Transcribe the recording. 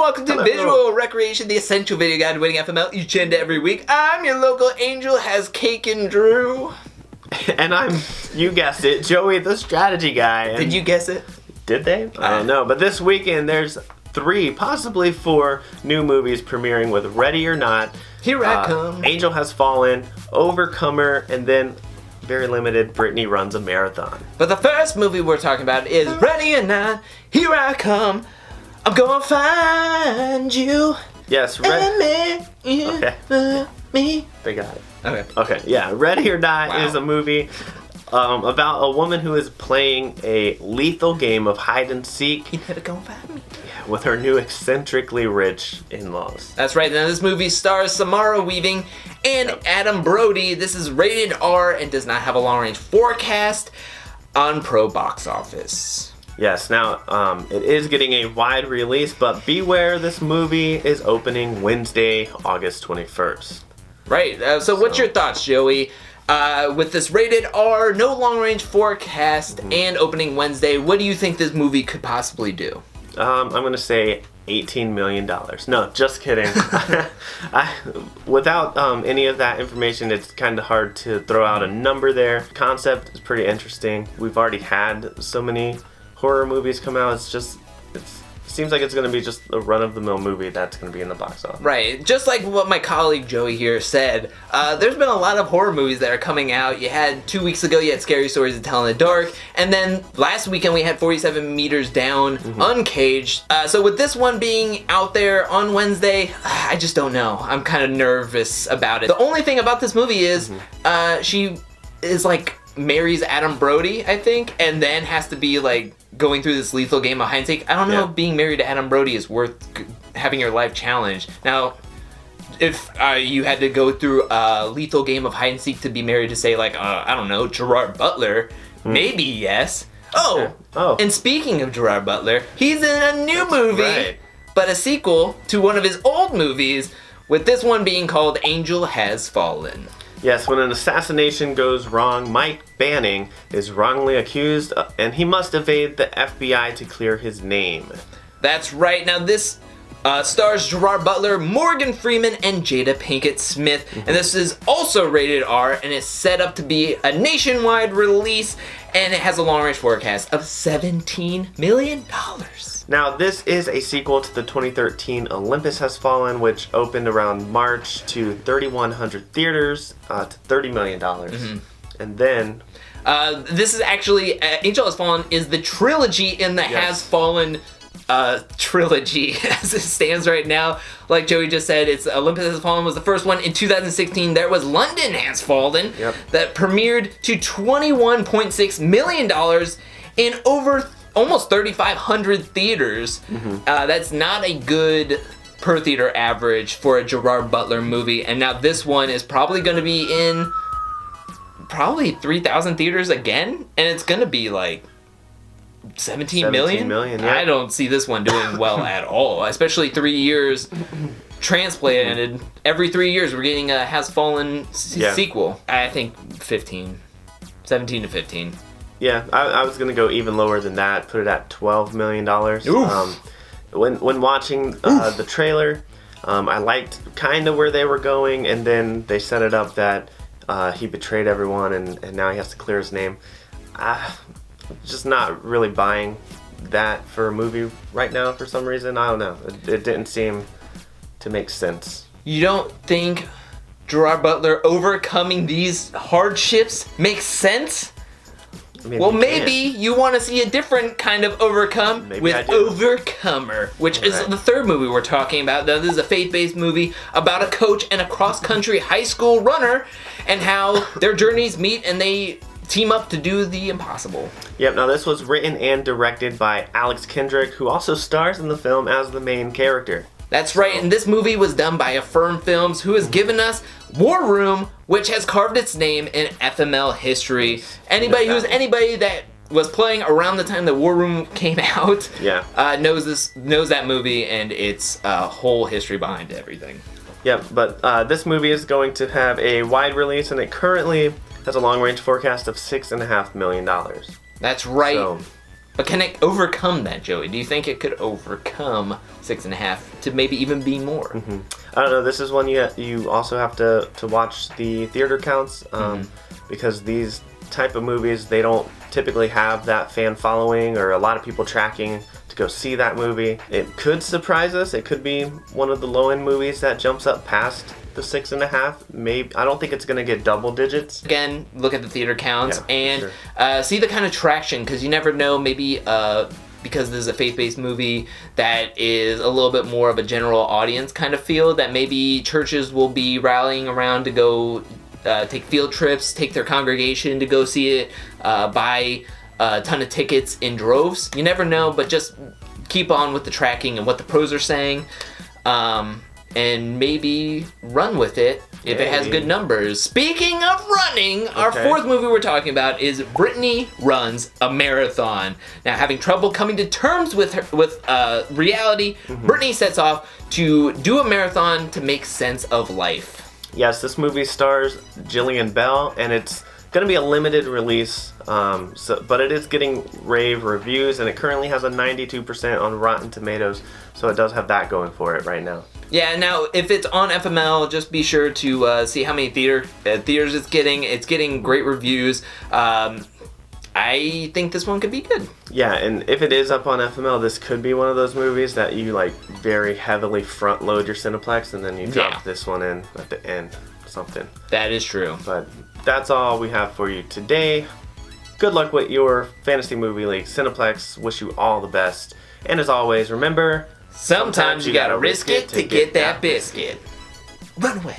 welcome to Visual Recreation, the essential video guide to winning FML each and every week. I'm your local angel, has cake and Drew. And I'm, you guessed it, Joey the strategy guy. And did you guess it? Did they? I don't know. But this weekend there's 3, possibly 4 new movies premiering with Ready or Not. Here I come. Angel Has Fallen, Overcomer, and then very limited Britney Runs a Marathon. But the first movie we're talking about is Ready or Not, Here I Come. I'm gonna find you. Yes, me. They got it. Okay, yeah. Ready or Not is a movie about a woman who is playing a lethal game of hide and seek. You never gonna find me. Yeah, with her new eccentrically rich in-laws. That's right. Now this movie stars Samara Weaving and Adam Brody. This is rated R and does not have a long-range forecast on Pro Box Office. Yes, now it is getting a wide release, but beware, this movie is opening Wednesday, August 21st. Right, so what's your thoughts, Joey? With this rated R, no long-range forecast, and opening Wednesday, what do you think this movie could possibly do? I'm going to say $18 million. No, just kidding. Without any of that information, it's kind of hard to throw out a number there. Concept is pretty interesting. We've already had so many horror movies come out. It seems like it's going to be just a run-of-the-mill movie that's going to be in the box office. Right. Just like what my colleague Joey here said, there's been a lot of horror movies that are coming out. You had 2 weeks ago, you had Scary Stories to Tell in the Dark, and then last weekend we had 47 Meters Down, Uncaged. So with this one being out there on Wednesday, I just don't know. I'm kind of nervous about it. The only thing about this movie is she is like marries Adam Brody, I think, and then has to be like going through this lethal game of hide and seek. I don't know if being married to Adam Brody is worth having your life challenged. Now, if you had to go through a lethal game of hide and seek to be married to, say, like, I don't know, Gerard Butler, maybe yes. And speaking of Gerard Butler, he's in a new movie, but a sequel to one of his old movies, with this one being called Angel Has Fallen. Yes, when an assassination goes wrong, Mike Banning is wrongly accused, and he must evade the FBI to clear his name. That's right. Now this stars Gerard Butler, Morgan Freeman, and Jada Pinkett Smith, and this is also rated R, and it's set up to be a nationwide release, and it has a long-range forecast of $17 million. Now, this is a sequel to the 2013 Olympus Has Fallen, which opened around March to 3,100 theaters to $30 million. And then... this is actually... Angel Has Fallen is the trilogy in the Has Fallen trilogy as it stands right now. Like Joey just said, it's Olympus Has Fallen was the first one. In 2016, there was London Has Fallen that premiered to $21.6 million in over almost 3,500 theaters. That's not a good per theater average for a Gerard Butler movie. And now this one is probably going to be in probably 3,000 theaters again. And it's going to be like 17 million. I don't see this one doing well at all, especially 3 years transplanted. Every 3 years we're getting a Has Fallen sequel. I think 17 to 15. Yeah, I was going to go even lower than that, put it at $12 million. When watching the trailer, I liked kind of where they were going, and then they set it up that he betrayed everyone and now he has to clear his name. Just not really buying that for a movie right now for some reason. I don't know. It didn't seem to make sense. You don't think Gerard Butler overcoming these hardships makes sense? I mean, well, maybe you want to see a different kind of overcome with Overcomer, which is the third movie we're talking about. Now, this is a faith-based movie about a coach and a cross-country high school runner and how their journeys meet and they team up to do the impossible. Yep, now this was written and directed by Alex Kendrick, who also stars in the film as the main character. That's right, and this movie was done by Affirm Films, who has given us War Room, which has carved its name in FML history. Anybody that was playing around the time that War Room came out knows that movie and its whole history behind everything. Yep, but this movie is going to have a wide release, and it currently has a long-range forecast of $6.5 million. That's right. So, But can it overcome that, Joey? Do you think it could overcome 6.5 to maybe even be more? Mm-hmm. I don't know. This is one you also have to watch the theater counts because these type of movies, they don't typically have that fan following or a lot of people tracking to go see that movie. It could surprise us. It could be one of the low-end movies that jumps up past the 6.5. Maybe I don't think it's gonna get double digits. Again, look at the theater counts and sure. See the kind of traction, because you never know. Maybe because this is a faith-based movie that is a little bit more of a general audience kind of feel, that maybe churches will be rallying around to go take field trips, take their congregation to go see it, buy a ton of tickets in droves. You never know, but just keep on with the tracking and what the pros are saying. And maybe run with it if it has good numbers. Speaking of running, our fourth movie we're talking about is Britney Runs a Marathon. Now, having trouble coming to terms with reality, Britney sets off to do a marathon to make sense of life. Yes, this movie stars Jillian Bell, and it's going to be a limited release, but it is getting rave reviews, and it currently has a 92% on Rotten Tomatoes, so it does have that going for it right now. Yeah, now if it's on FML, just be sure to see how many theaters it's getting. It's getting great reviews. I think this one could be good. Yeah, and if it is up on FML, this could be one of those movies that you like very heavily front load your Cineplex, and then you drop this one in at the end, something. That is true. But that's all we have for you today. Good luck with your fantasy movie league. Cineplex wish you all the best. And as always, remember, sometimes you gotta risk it to get that biscuit. Run away.